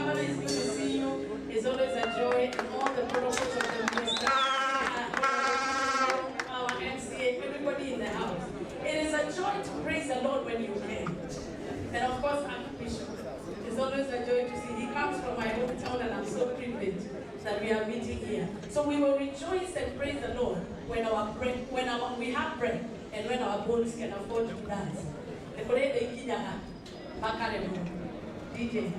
Governor, it's good to see you. It's always a joy, and all the protocols of the minister, our MCA, everybody in the house. It is a joy to praise the Lord when you can. And of course, Archbishop. It's always a joy to see. He comes from my hometown, and I'm so privileged that we are meeting here. So we will rejoice and praise the Lord when we have bread and when our bones can afford to dance. DJ.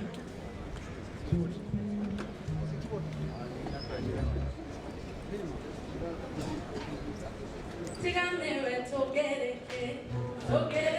Together,